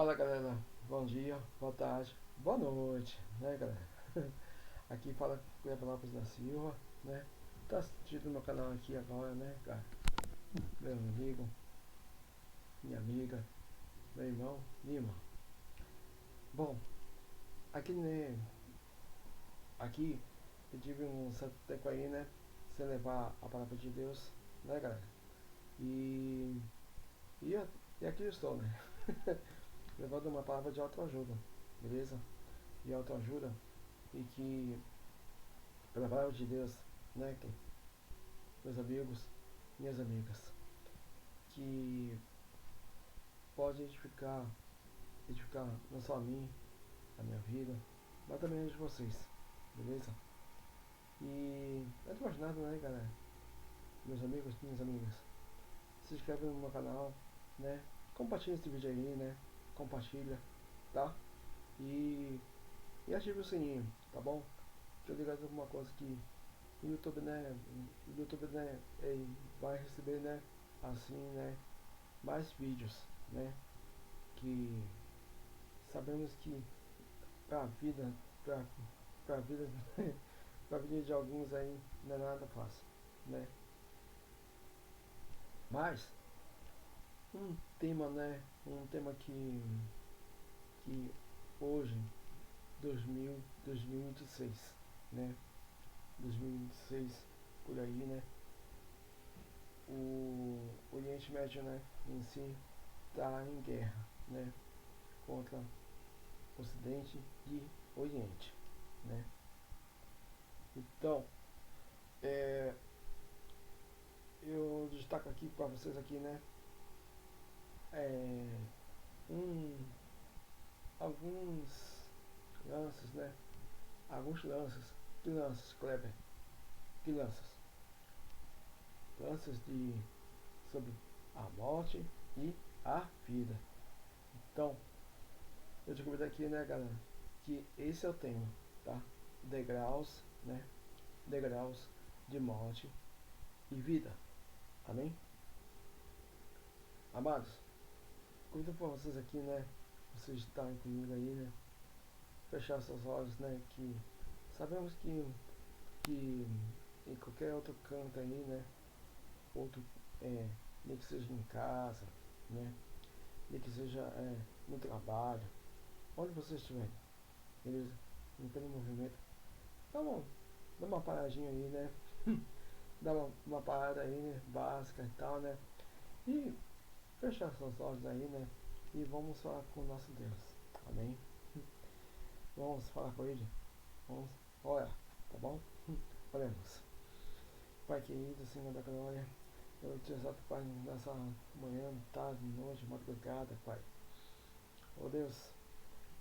Fala galera, bom dia, boa tarde, boa noite, né galera? Aqui fala Cleber Lopes da Silva, né? Tá assistindo meu canal aqui agora, né, cara? Meu amigo, minha amiga, meu irmão, minha irmã. Bom, aqui né, aqui eu tive um certo tempo aí, né? Sem levar a palavra de Deus, né galera? E, e, e aqui eu estou, né? Levando uma palavra de autoajuda, beleza? De autoajuda e que pela palavra de Deus, né, meus amigos, minhas amigas, que pode edificar não só a mim, a minha vida, mas também a de vocês, beleza? E não é mais nada, né, galera? Meus amigos, minhas amigas, se inscreve no meu canal, né? Compartilha esse vídeo aí, né? Compartilha, tá? E, e ative o sininho, tá bom? Deixa eu ligar alguma coisa que o YouTube, né, vai receber, né, assim, né, mais vídeos, né, que sabemos que pra vida, pra, pra vida, pra vida de alguns aí não é nada fácil, né, mas um tema, né, um tema que hoje, 2026, né, 2026, por aí, né, o Oriente Médio, né, em si, está em guerra, né, contra Ocidente e Oriente, né. Então, é, eu destaco aqui para vocês aqui, né, é, um, alguns lances, né, alguns lances, Kleber, que lances de sobre a morte e a vida. Então, eu te convido aqui, né, galera, que esse é o tema, tá? Degraus, né? Degraus de morte e vida. Amém? Amados, convido para vocês aqui, né? Vocês estarem comigo aí, né? Fechar seus olhos, né? Que sabemos que em qualquer outro canto aí, né? Outro, é, nem que seja em casa, né? Nem que seja no trabalho, onde você estiver, beleza? Não tem movimento. Dá uma, dá uma paradinha aí, né? Dá uma parada aí, né? Básica e tal, né? E fechar seus olhos aí, né? E vamos falar com o nosso Deus. Amém? Vamos falar com Ele. Vamos orar, tá bom? Oremos. Pai querido, Senhor da glória, eu te exalto, Pai, nessa manhã, tarde, noite, madrugada, Pai. Oh Deus,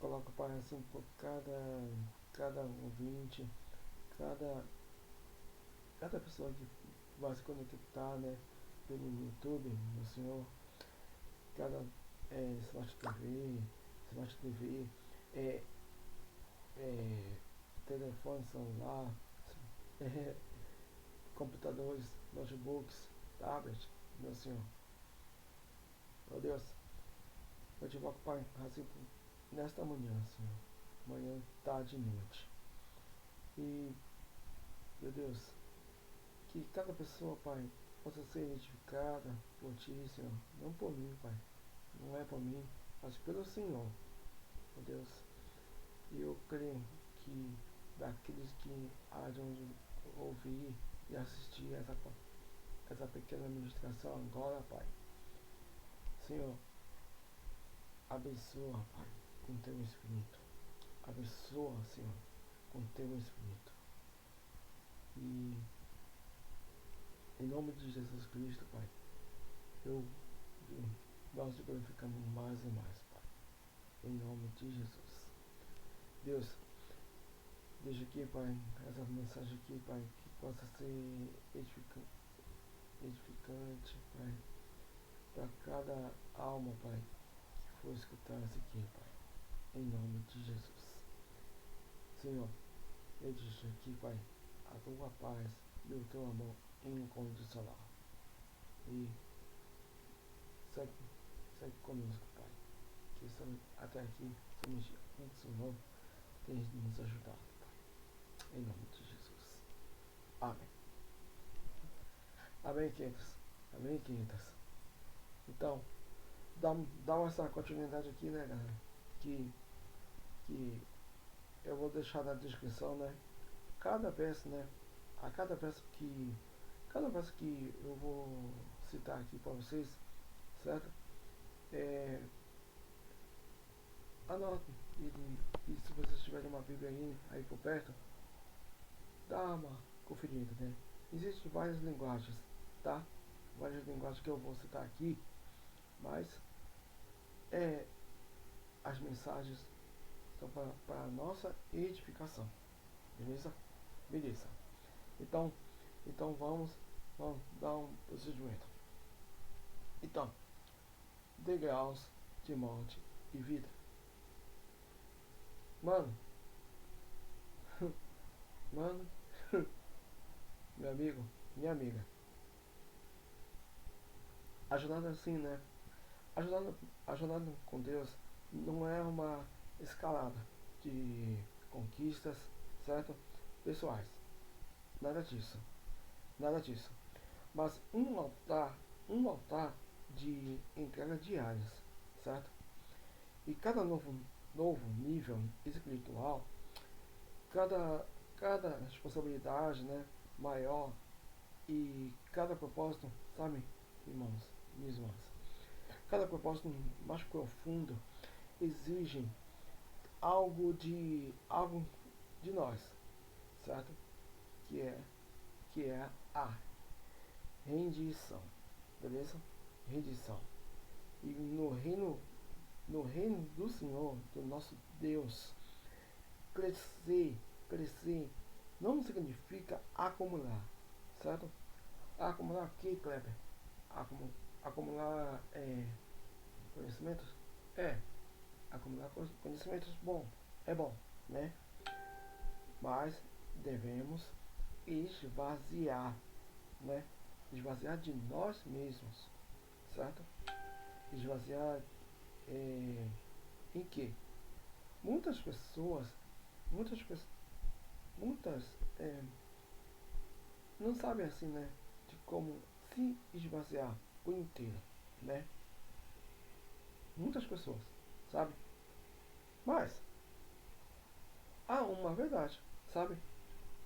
coloca, Pai, assim, por cada ouvinte, cada, cada pessoa que vai se conectar, né? Pelo YouTube, meu Senhor, cada Smart TV, é, é, telefone celular, é, computadores, notebooks, tablets, meu Senhor. Meu Deus, eu te invoco, Pai, assim, nesta manhã, Senhor. Manhã, tarde e noite. E, meu Deus, que cada pessoa, Pai, possa ser edificada por Ti, Senhor. Não por mim, Pai. Não é por mim, mas pelo Senhor, meu Deus. E eu creio que daqueles que há de ouvir e assistir essa pequena ministração agora, Pai. Senhor, abençoa, Pai, com teu Espírito. Abençoa, Senhor, com teu Espírito. E em nome de Jesus Cristo, Pai, eu, eu nós te glorificamos mais e mais, Pai. Em nome de Jesus. Deus, deixa aqui, Pai, essa mensagem aqui, Pai, que possa ser edificante, Pai, para cada alma, Pai, que for escutar isso aqui, Pai. Em nome de Jesus. Senhor, eu deixo aqui, Pai, a tua paz e o teu amor incondicional. E segue conosco, Pai. que estão até aqui, somente um seu nome, tem nos ajudado. Em nome de Jesus. Amém. Amém, queridos. Amém, queridas. Então, dá essa continuidade aqui, né, galera? Que eu vou deixar na descrição, né? Cada vez, né? A cada vez que eu vou citar aqui para vocês, certo? Anote e se vocês tiverem uma Bíblia aí por perto, dá uma conferida, né? Existem várias linguagens, tá? Várias linguagens que eu vou citar aqui, mas as mensagens são para a nossa edificação, beleza? Beleza. Então vamos dar um procedimento. Então, degraus de morte e vida. Mano, mano, meu amigo, minha amiga, a jornada assim, né? A jornada com Deus não é uma escalada de conquistas, certo? Pessoais. Nada disso. Nada disso. Mas um altar de entrega diárias, certo? E cada novo nível espiritual, cada responsabilidade, né, maior e cada propósito, sabe, irmãos, minhas irmãs, cada propósito mais profundo exige algo de nós, certo? Que é a rendição, beleza? Rendição. E no reino do Senhor, do nosso Deus, crescer não significa acumular, certo? Acumular o que, Kleber? Acumular conhecimentos? Acumular conhecimentos é bom, né? Mas devemos esvaziar, né? Esvaziar de nós mesmos, certo? Esvaziar em que? Muitas pessoas, muitas não sabem assim, né? De como se esvaziar por inteiro, né? Muitas pessoas, sabe? Mas há uma verdade, sabe?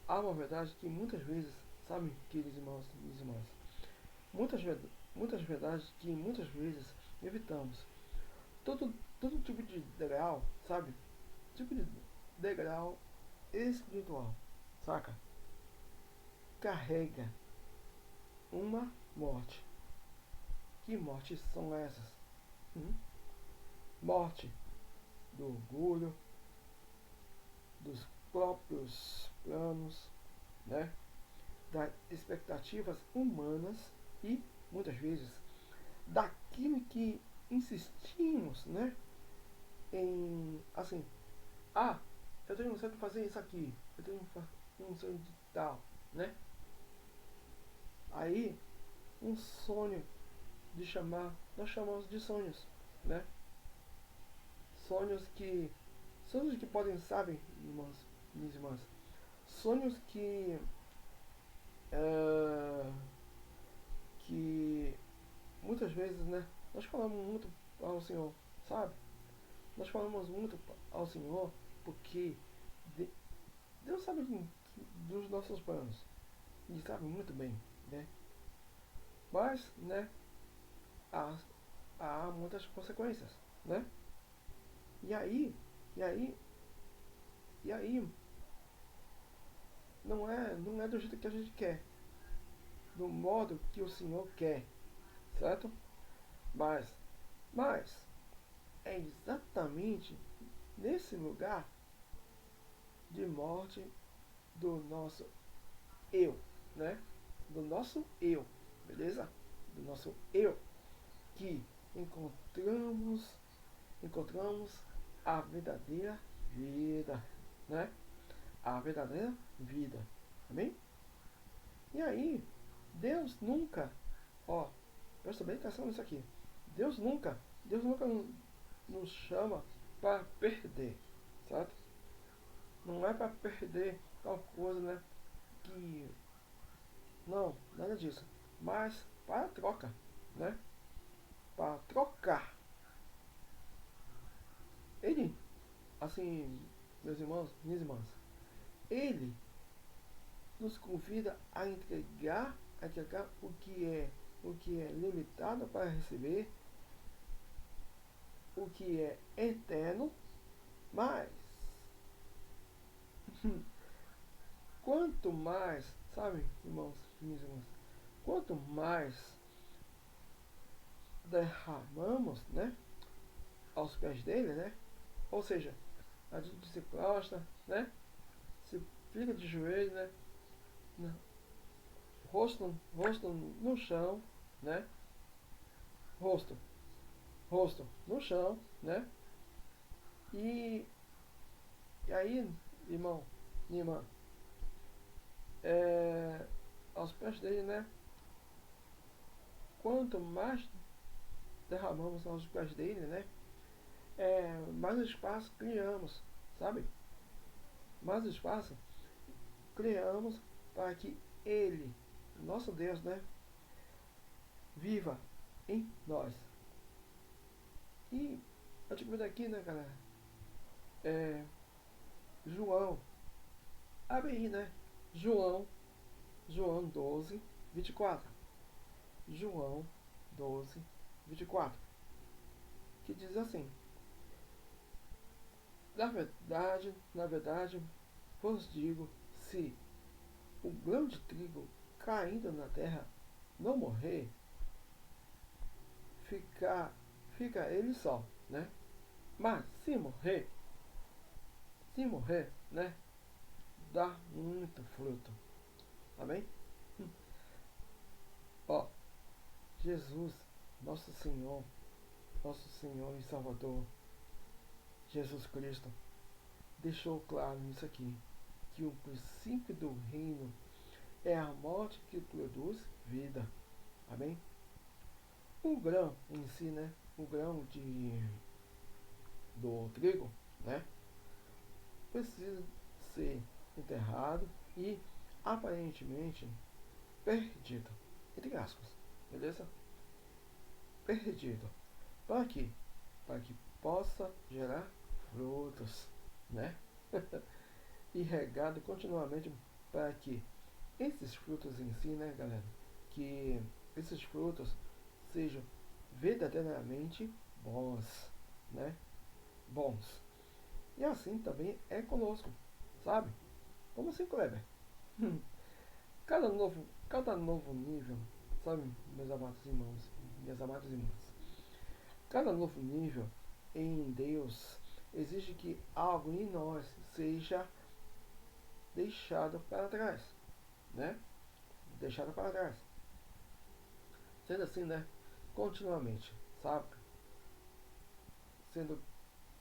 Há uma verdade que muitas vezes, sabe, queridos irmãos e irmãs, muitas verdades que muitas vezes evitamos. Todo tipo de degrau, sabe? Tipo de degrau espiritual, saca? Carrega uma morte. Que mortes são essas? Morte do orgulho, dos próprios planos, né? Das expectativas humanas e, muitas vezes, daquilo que insistimos, né? Em, assim, eu tenho um sonho de fazer isso aqui, eu tenho um sonho de tal, né? Aí, um sonho nós chamamos de sonhos, né? Sonhos que, sonhos que podem, sabe, irmãos, minhas irmãs, sonhos que muitas vezes, né, nós falamos muito ao Senhor, sabe? Nós falamos muito ao Senhor porque Deus sabe dos nossos planos e sabe muito bem, né? Mas, né, há, há muitas consequências, né? E aí, e aí, e aí, não é do jeito que a gente quer, do modo que o Senhor quer, certo? Mas, mas é exatamente nesse lugar de morte do nosso eu, né? Do nosso eu, beleza? Do nosso eu que encontramos a verdadeira vida, né? A verdadeira vida, amém? E aí, Deus nunca, ó, presta bem atenção nisso aqui. Deus nunca nos chama para perder, certo? Não é para perder tal coisa, né? Que não, nada disso. Mas para troca, né? Para trocar. Ele, assim, meus irmãos, minhas irmãs, ele nos convida a entregar o que é limitado para receber, o que é eterno, mas quanto mais, sabe, irmãos, minhas irmãs, quanto mais derramamos, né, aos pés dele, né, ou seja, a gente se prostra, né, se fica de joelho, né, rosto no chão, né, rosto, rosto no chão, né, e, e aí, irmão, minha irmã, é, aos pés dele, né, quanto mais derramamos aos pés dele, né, mais espaço criamos, sabe? Mais espaço criamos para que ele, nosso Deus, né, viva em nós. E eu te pergunto aqui, né, galera? É, João, abre aí, né? João 12, 24. João 12, 24. Que diz assim: na verdade, vos digo, se o grão de trigo caindo na terra não morrer, fica, fica ele só, né? Mas se morrer, né? Dá muito fruto. Amém? Ó, Jesus, nosso Senhor, nosso Senhor e Salvador, Jesus Cristo, deixou claro nisso aqui, que o princípio do reino é a morte que produz vida. Amém? O grão em si, né? O grão do trigo, né? Precisa ser enterrado e aparentemente perdido. Entre aspas. Beleza? Perdido. Para quê? Para que possa gerar frutos, né? E regado continuamente para que esses frutos em si, né, galera? Que esses frutos sejam verdadeiramente bons, né? Bons. E assim também é conosco, sabe? Como assim, Kleber? Cada novo nível, sabe, meus amados irmãos, minhas amadas irmãs, cada novo nível em Deus exige que algo em nós seja deixado para trás, né? Deixado para trás. Sendo assim, né? Continuamente, sabe? Sendo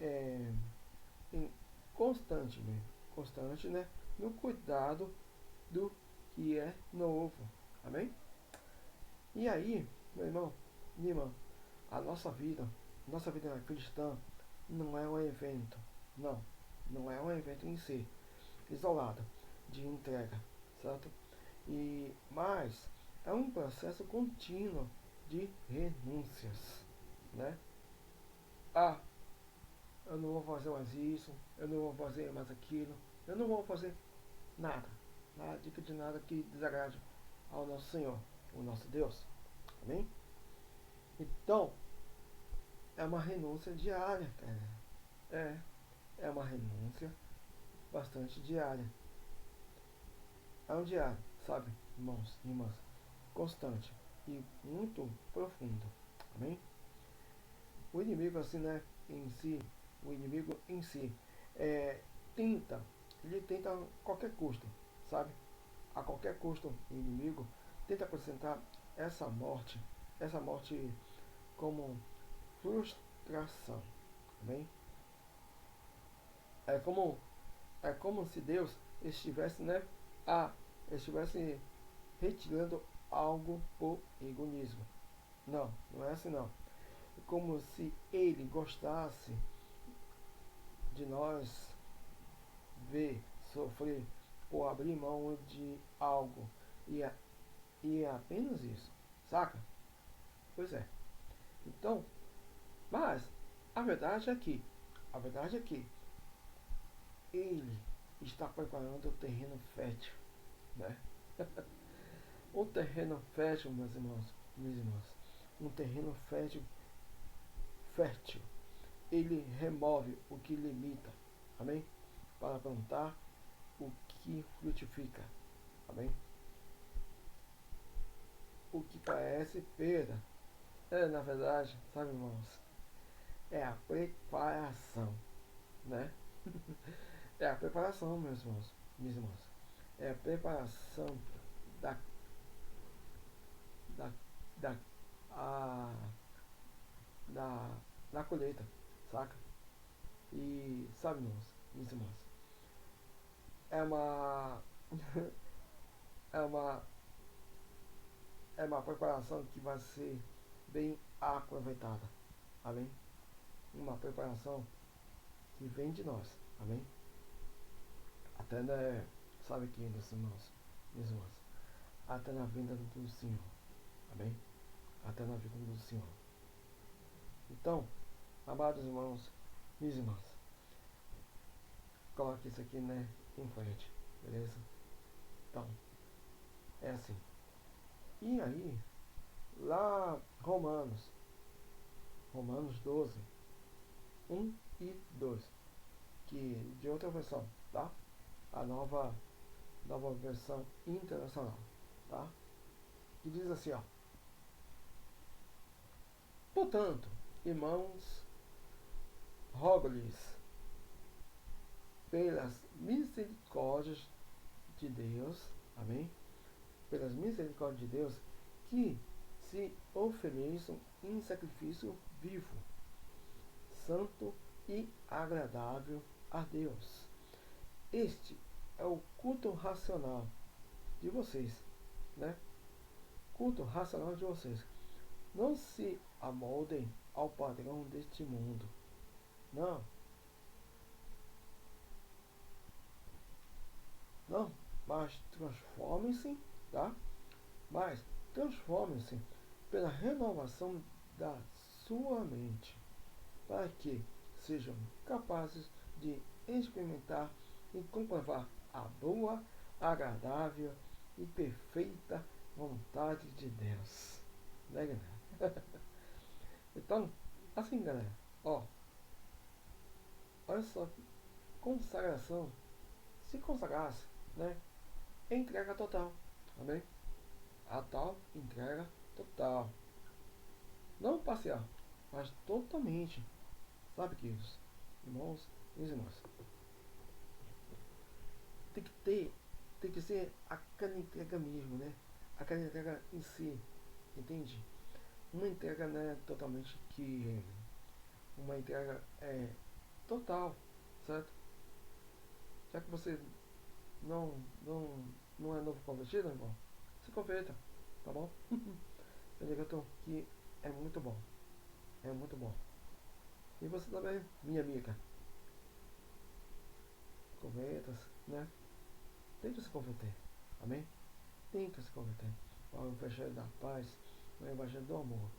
é, em constante, né? No cuidado do que é novo. Amém? E aí, meu irmão, minha irmã, a nossa vida cristã não é um evento. Não, não é um evento em si, isolado, de entrega, certo? Mas é um processo contínuo de renúncias, né? Ah, eu não vou fazer mais isso, eu não vou fazer mais aquilo, eu não vou fazer nada, nada de nada que desagrade ao nosso Senhor, o nosso Deus. Amém? Então, é uma renúncia diária, cara. É uma renúncia bastante diária. É um diário, sabe, irmãos e irmãs? Constante e muito profundo. Amém? O inimigo, assim, né, em si, o inimigo em si, é, tenta, ele tenta a qualquer custo, sabe? A qualquer custo, o inimigo tenta apresentar essa morte como frustração. Amém? É como, é como se Deus estivesse, né, estivesse retirando algo por egoísmo. Não, não é assim não. como se ele gostasse de nós ver sofrer ou abrir mão de algo. E é apenas isso, saca? Pois é. Então, mas a verdade é que ele está preparando o terreno fértil, né? O terreno fértil, meus irmãos, minhas irmãs, um terreno fértil, ele remove o que limita, amém? Para plantar o que frutifica, amém? O que parece perda, na verdade, sabe, irmãos, é a preparação, né? É a preparação, meus irmãos, minhas irmãs, é a preparação da, da, da, a, da, da colheita, saca? E, sabe, irmãos, minhas irmãs, é uma, é uma, é uma preparação que vai ser bem aproveitada, amém? Uma preparação que vem de nós, amém? Até, né, sabe que, meus irmãos, minhas irmãs, até na vinda do Senhor, amém? Até na vida do Senhor. Então, amados irmãos, minhas irmãs, coloque isso aqui, né, em frente, beleza? Então, é assim. E aí, lá, Romanos 12, 1 e 2, que de outra versão, tá? A nova versão internacional, tá? Que diz assim, ó: portanto, irmãos, rogo-lhes pelas misericórdias de Deus, amém? Pelas misericórdias de Deus, que se ofereçam em sacrifício vivo, santo e agradável a Deus. Este é o culto racional de vocês, né? Culto racional de vocês. Não se amoldem ao padrão deste mundo. Não. Não, mas transformem-se, tá? Mas transformem-se pela renovação da sua mente, para que sejam capazes de experimentar e comprovar a boa, agradável e perfeita vontade de Deus. Né, galera? Então, assim, galera, ó, olha só, consagração, se consagrasse, né? Entrega total, amém? A tal entrega total. Não parcial, mas totalmente. Sabe, queridos? Irmãos e irmãs. Tem que ter, tem que ser aquela entrega mesmo, né? Aquela entrega em si, entende? Uma entrega, né, totalmente que... Uma entrega total, certo? Já que você não, não, não é novo convertido, irmão, se converta, tá bom? Entrega que é muito bom. É muito bom. E você também, minha amiga, converta-se, né? Tente se converter. Amém? Tente se converter ao Evangelho da paz, ao Evangelho do amor.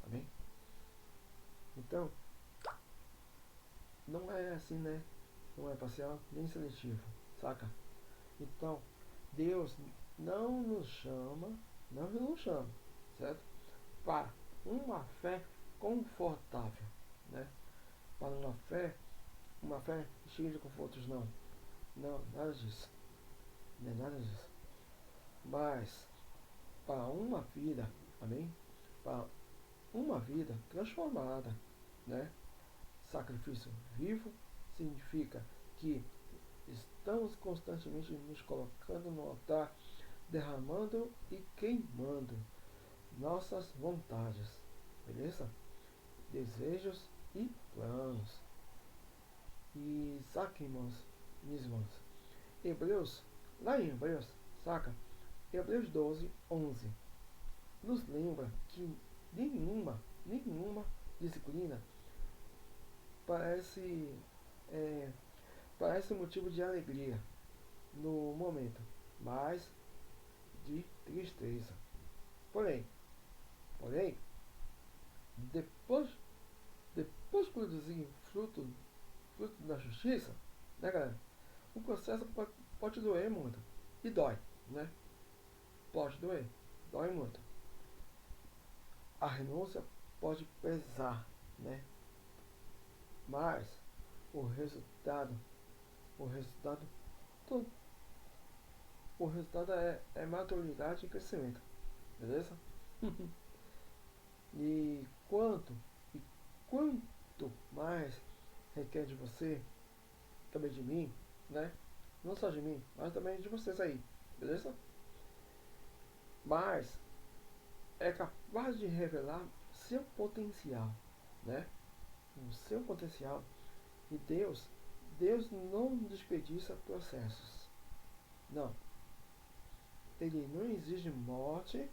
Amém? Então, não é assim, né? Não é parcial nem seletivo, saca? Então, Deus não nos chama, certo? Para uma fé confortável, né? Para uma fé cheia de confortos, não. Não, nada disso. Não é nada disso. Mas para uma vida, amém? Para uma vida transformada, né? Sacrifício vivo significa que estamos constantemente nos colocando no altar, derramando e queimando nossas vontades, beleza? Desejos e planos. E saca, irmãos, minhas irmãs, Hebreus, lá em Hebreus, saca? Hebreus 12, 11 nos lembra que nenhuma disciplina parece, é, parece motivo de alegria no momento, mas de tristeza. Porém, porém, depois, depois de produzir fruto da justiça, né, galera? O processo pode doer muito. E dói, né? Pode doer. Dói muito. A renúncia pode pesar, né? Mas o resultado, o resultado, to- o resultado é maturidade e crescimento, beleza? E e quanto mais requer de você, também de mim, né? Não só de mim, mas também de vocês aí, beleza? Mas é capaz de revelar seu potencial, né? O seu potencial. E Deus não desperdiça processos. Não. Ele não exige morte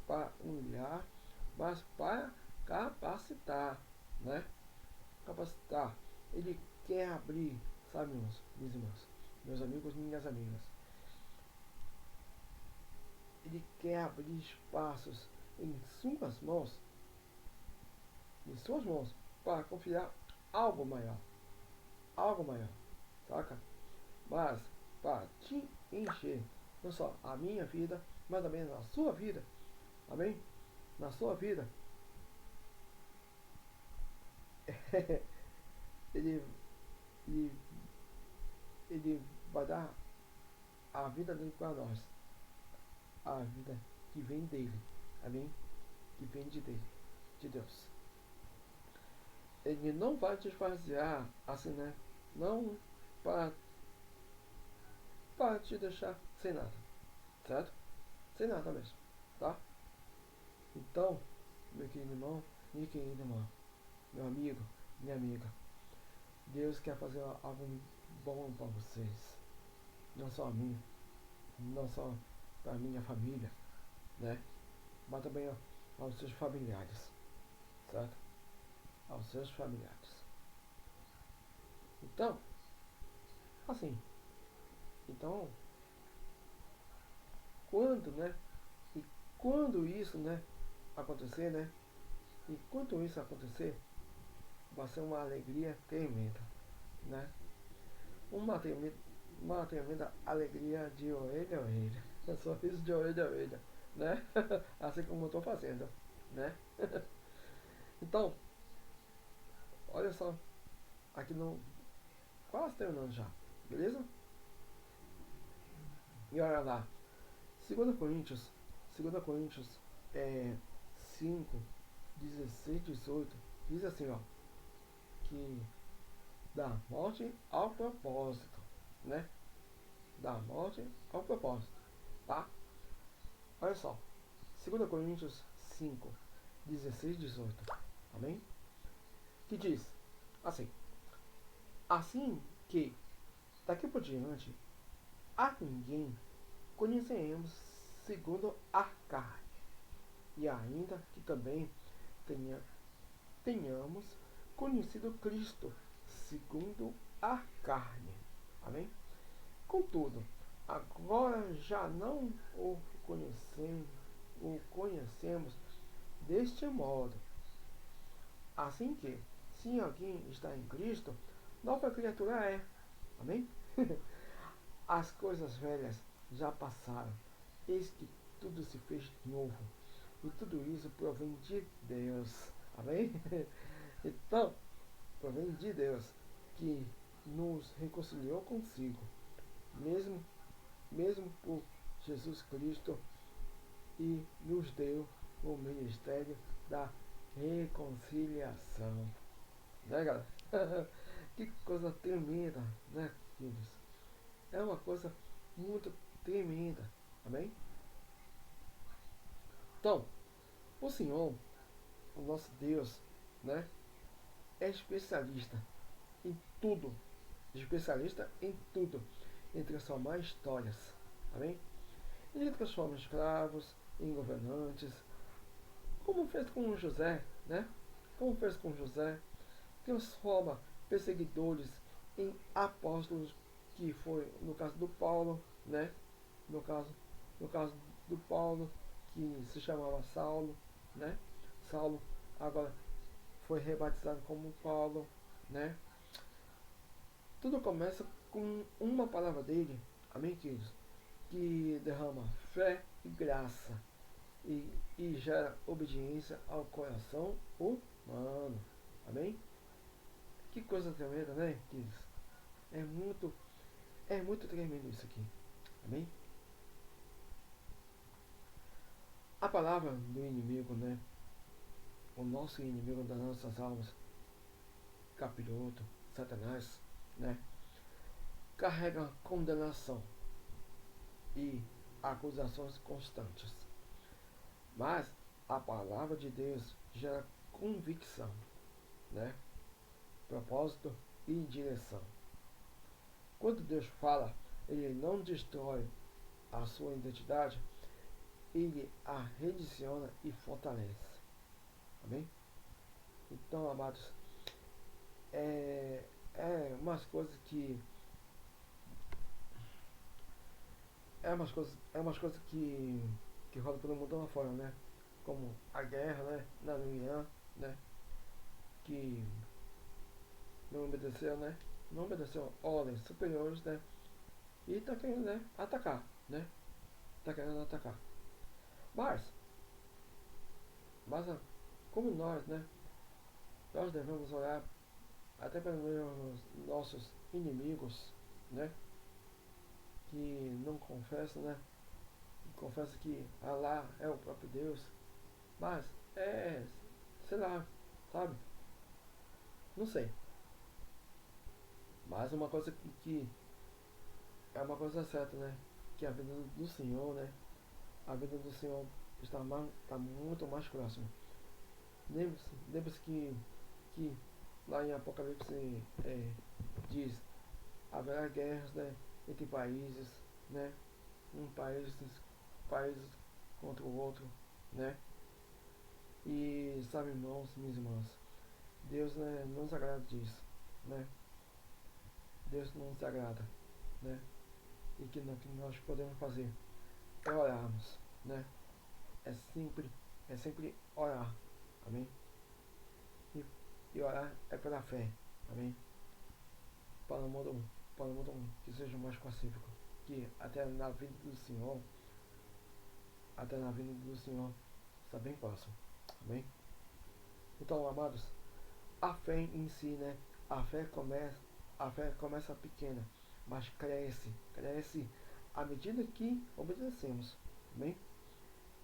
para humilhar, mas para capacitar, né? Capacitar. Ele quer abrir, sabe, meus irmãos, meus amigos e minhas amigas. Ele quer abrir espaços em suas mãos, para confiar algo maior, saca? Mas para te encher, não só a minha vida, mas também na sua vida, amém? Na sua vida, ele, ele, ele vai dar a vida dele para nós, a vida que vem dele, amém? Que vem de Deus. Ele não vai te esvaziar assim, né? Não para, para te deixar sem nada, certo? Sem nada mesmo, tá? Então, meu querido irmão, minha querida irmã, meu amigo, minha amiga, Deus quer fazer algo bom para vocês. Não só a mim, não só para a minha família, né? Mas também aos seus familiares, certo? Aos seus familiares. Então, assim, então, quando, né? E quando isso, né, acontecer, né? E quando isso acontecer, vai ser uma alegria tremenda, né? Uma tremenda, uma tremenda alegria de orelha a orelha. Um sorriso de orelha a orelha, né? Assim como eu estou fazendo, né? Então, olha só, aqui no quase terminando já, beleza? E olha lá, 2 Coríntios, 2 Coríntios 5, 16, 18, diz assim, ó, que da morte ao propósito, né? Da morte ao propósito, tá? Olha só, 2 Coríntios 5, 16, 18, amém? Que diz assim, assim que daqui por diante a ninguém conheceremos segundo a carne, e ainda que também tenha, tenhamos conhecido Cristo segundo a carne. Amém? Contudo, agora já não o conhecemos deste modo. Assim que, se alguém está em Cristo, nova criatura é. Amém? As coisas velhas já passaram, eis que tudo se fez novo. E tudo isso provém de Deus. Amém? Então, provém de Deus, que nos reconciliou consigo, mesmo, mesmo por Jesus Cristo, e nos deu o ministério da reconciliação. Né, galera? Que coisa tremenda, né, filhos? É uma coisa muito tremenda. Amém? Então, o Senhor, o nosso Deus, né, é especialista em tudo. Especialista em tudo. Em transformar histórias. Amém? Ele transforma escravos em governantes. Como fez com José, né? como fez com José, transforma perseguidores em apóstolos, que foi no caso do Paulo, né? No caso, no caso do Paulo, que se chamava Saulo, né? Saulo agora foi rebatizado como Paulo, né? Tudo começa com uma palavra dele, amém, queridos? Que derrama fé e graça e gera obediência ao coração humano, amém? Que coisa tremenda, né, queridos? É muito, é muito tremendo isso aqui, amém? A palavra do inimigo, né? O nosso inimigo das nossas almas, capiroto, Satanás, né? Carrega condenação e acusações constantes. Mas a palavra de Deus gera convicção, né? Propósito e direção. Quando Deus fala, ele não destrói a sua identidade, ele a rediciona e fortalece. Amém? Então, amados, umas coisas que é umas coisas que rolam pelo mundo lá fora, né? Como a guerra, né? Na Irã, né? Que não obedeceu, né? Não obedeceu ordens superiores, né? E tá querendo, né? Atacar, né? Tá querendo atacar. Mas, mas como nós, né? Nós devemos orar até pelos nossos inimigos, né? Que não confessam, né? Confessa que Alá é o próprio Deus, mas sei lá, sabe? Não sei. Mas uma coisa que é uma coisa certa, né? Que a vida do Senhor, né? A vida do Senhor está muito mais próxima. Lembre-se que lá em Apocalipse diz haverá guerras, né? Entre países, né? Um país contra o outro, né? E sabe, irmãos, minhas irmãs, Deus, né, não se agrada disso, né? Deus não se agrada, né? E que nós podemos fazer é orarmos, né? É sempre, é sempre orar, amém? E, e orar é pela fé, amém? Para o mundo, para o mundo que seja mais pacífico, que até na vida do Senhor, até na vida do Senhor está bem próximo, amém? Então, amados, a fé em si, né? A fé começa pequena, mas cresce à medida que obedecemos, amém?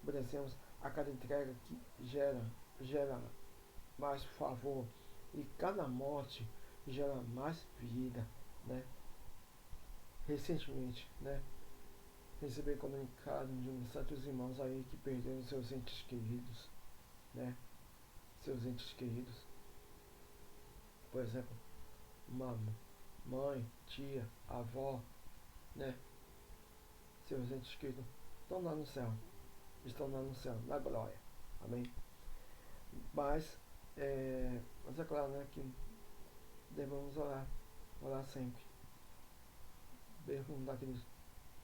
Obedecemos a cada entrega que gera mais favor e cada morte gera mais vida, né? Recentemente, né? Recebi comunicado de uns certos irmãos aí que perderam seus entes queridos, né? Seus entes queridos, por exemplo, uma mãe, tia, avó, né? Seus entes queridos estão lá no céu, estão lá no céu, na glória, amém? Mas, mas é claro, né, que devemos orar sempre. Perguntar aqueles.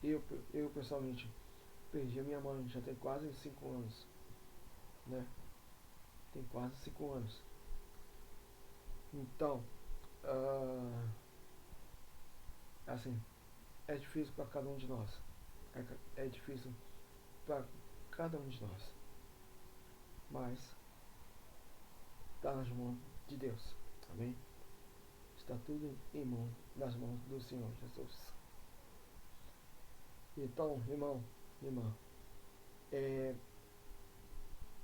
Eu pessoalmente perdi a minha mãe, já tem quase 5 anos, né? Tem quase 5 anos. Então, assim, é difícil para cada um de nós. É difícil para cada um de nós. Mas está nas mãos de Deus. Amém? Está tudo nas mãos do Senhor Jesus. Então, irmão, irmã,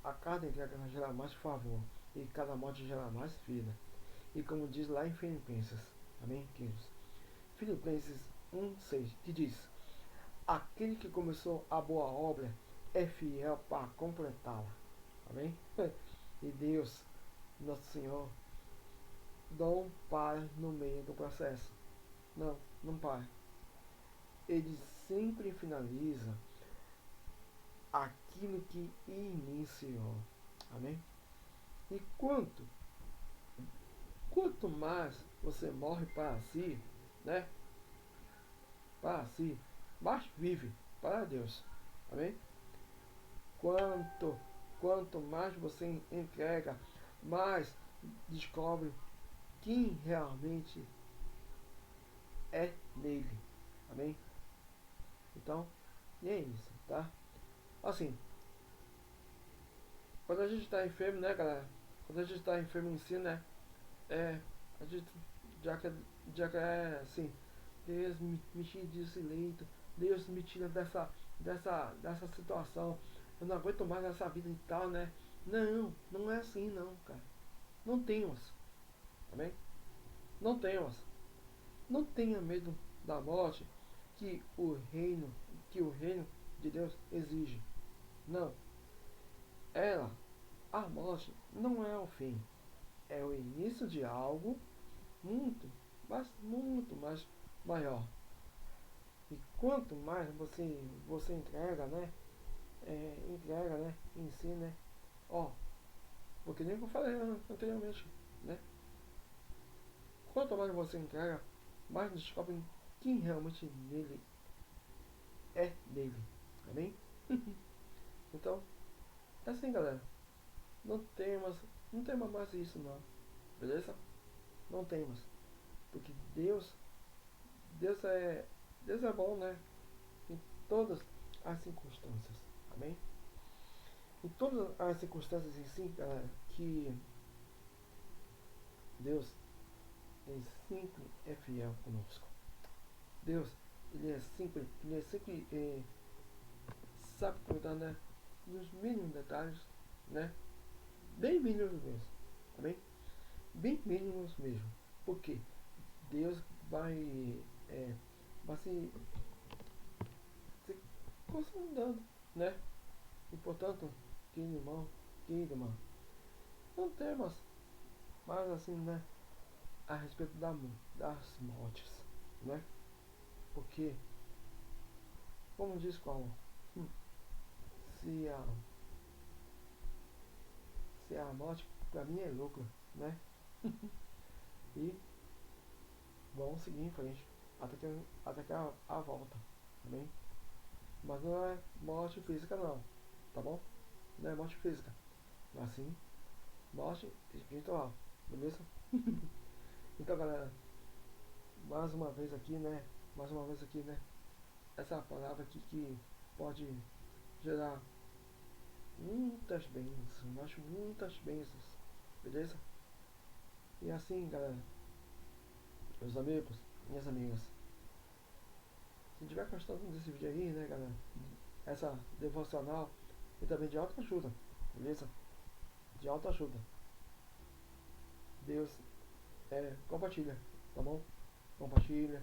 a cada entrega gera mais favor e cada morte gera mais vida. E como diz lá em Filipenses, amém, queridos? Filipenses 1:6, que diz: aquele que começou a boa obra é fiel para completá-la. Amém? E Deus, nosso Senhor, não para no meio do processo. Não, não para. Ele sempre finaliza aquilo que iniciou. Amém? E quanto mais você morre para si, né? Para si, mais vive para Deus. Amém? Quanto, quanto mais você entrega, mais descobre quem realmente é nele. Amém? Então, e é isso, tá? Assim, quando a gente está enfermo, né, galera? Quando a gente está enfermo em si, né? É, a gente já quer assim, Deus me tira desse leito, Deus me tira dessa situação, eu não aguento mais essa vida e tal, né? Não, não é assim não, cara. Não temas, amém? Não temas. Não tenha medo da morte que o reino de Deus exige. Não, ela, a morte, não é o fim, é o início de algo muito mais maior. E quanto mais você entrega, né? Entrega, né? Em si, né? Ó, porque nem que eu falei anteriormente, né? Quanto mais você entrega, mais descobre quem realmente nele é dele. Amém? Então, é assim, galera. Não temas, não tema mais isso não. Beleza? Não temas. Porque Deus é, Deus é bom, né? Em todas as circunstâncias. Amém? Em todas as circunstâncias em si, galera, que Deus ele sempre é fiel conosco. Deus, ele é sempre sabe cuidar, né, dos mínimos detalhes, né? Bem mínimos mesmo. Amém? Bem mínimos mesmo. Porque Deus é, vai se consolidando, né? E portanto, querido irmão, querida irmã, não temas mais assim, né? A respeito das mortes, né? Porque, como diz Paulo, hum, se a, se a morte para mim é lucro, né? E vamos seguir em frente até que a volta, amém? Mas não é morte física não, tá bom? Não é morte física, mas sim morte espiritual, beleza? Então galera, mais uma vez aqui, né? Mais uma vez aqui, né? Essa palavra aqui que pode gerar muitas bênçãos, mas muitas bênçãos, beleza? E assim, galera, meus amigos, minhas amigas, se tiver gostando desse vídeo aí, né, galera, essa devocional e também de autoajuda, beleza? De autoajuda. Deus compartilha, tá bom? Compartilha,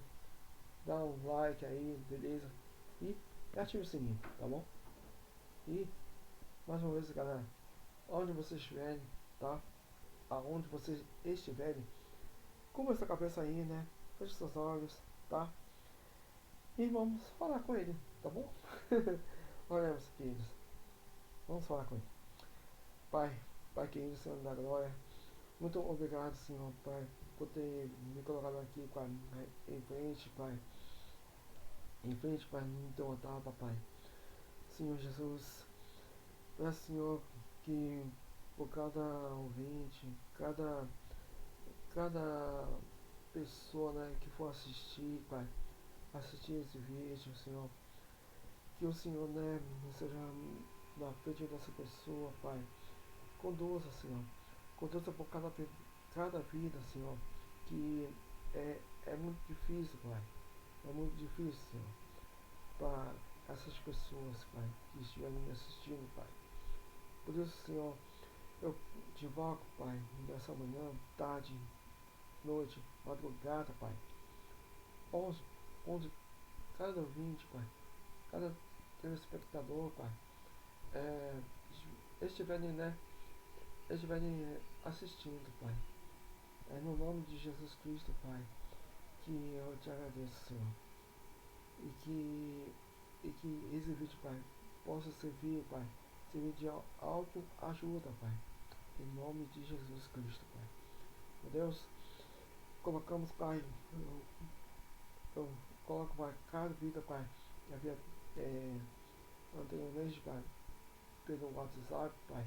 dá um like aí, beleza? E ativa o sininho, tá bom? E mais uma vez, galera, onde vocês estiverem, tá? Aonde vocês estiverem, cubra essa cabeça aí, né? Feche seus olhos, tá? E vamos falar com ele, tá bom? Olha, meus queridos, vamos falar com ele. Pai, Pai querido, Senhor da glória, muito obrigado, Senhor, Pai, por ter me colocado aqui em frente, Pai. Em frente, Pai, no teu altar, Papai. Senhor Jesus, peço, Senhor, que por cada ouvinte, cada pessoa, né, que for assistir, Pai, assistir esse vídeo, Senhor, que o Senhor, né, seja na frente dessa pessoa, Pai. Conduza, Senhor. Conduza por cada vida, Senhor. Que é muito difícil, Pai. É muito difícil, Senhor. Para essas pessoas, Pai, que estiverem me assistindo, Pai. Por isso, Senhor, eu te invoco, Pai, nessa manhã, tarde, noite, madrugada, Pai. Onde cada ouvinte, Pai, cada telespectador, Pai, é, estiverem, né, estiverem assistindo, Pai. É no nome de Jesus Cristo, Pai, que eu te agradeço, Senhor. E que esse vídeo, Pai, possa servir, Pai, servir de autoajuda, Pai. Em nome de Jesus Cristo, Pai. Meu Deus, colocamos, Pai, eu coloco, Pai, cada vida, Pai, que havia anteriormente, Pai, pelo WhatsApp, Pai,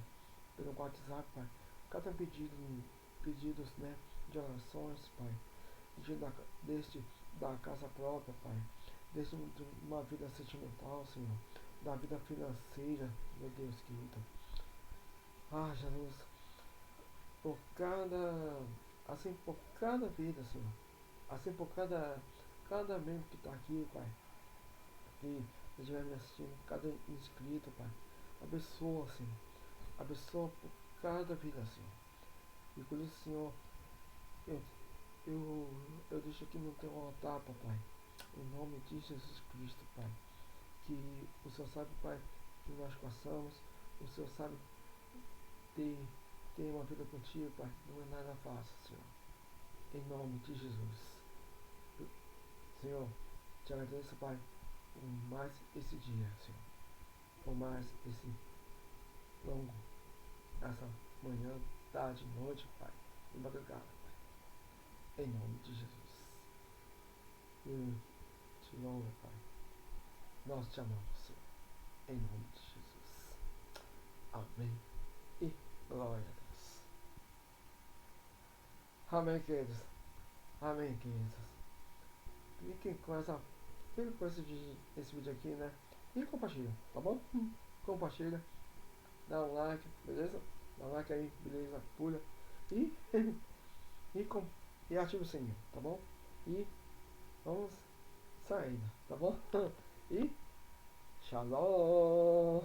Pai, cada pedidos, né, de orações, Pai, deste da casa própria, Pai, desde uma vida sentimental, Senhor, da vida financeira, meu Deus querido. Ah, Jesus, por cada vida, Senhor, assim por cada membro que está aqui, Pai, que estiver me assistindo, cada inscrito, Pai, abençoa, Senhor, abençoa por cada vida, Senhor, e por isso, Senhor, eu, eu deixo aqui no teu altar, Papai, em nome de Jesus Cristo, Pai, que o Senhor sabe, Pai, que nós passamos, o Senhor sabe ter uma vida contigo, Pai, não é nada fácil, Senhor, em nome de Jesus. Senhor, te agradeço, Pai, por mais esse dia, Senhor, por mais esse longo, essa manhã, tarde, noite, Pai, e madrugada, Pai, em nome de Jesus. Eu te louvo, Pai, nós te amamos, Senhor, em nome de Jesus. Amém e glória a Deus. Amém, queridos. Amém, queridos. Fiquem com esse vídeo aqui, né? E compartilha, tá bom? Compartilha, dá um like, beleza? Dá um like aí, beleza? Pula. E, e ativa o sininho, tá bom? E vamos saindo, tá bom? E shalom!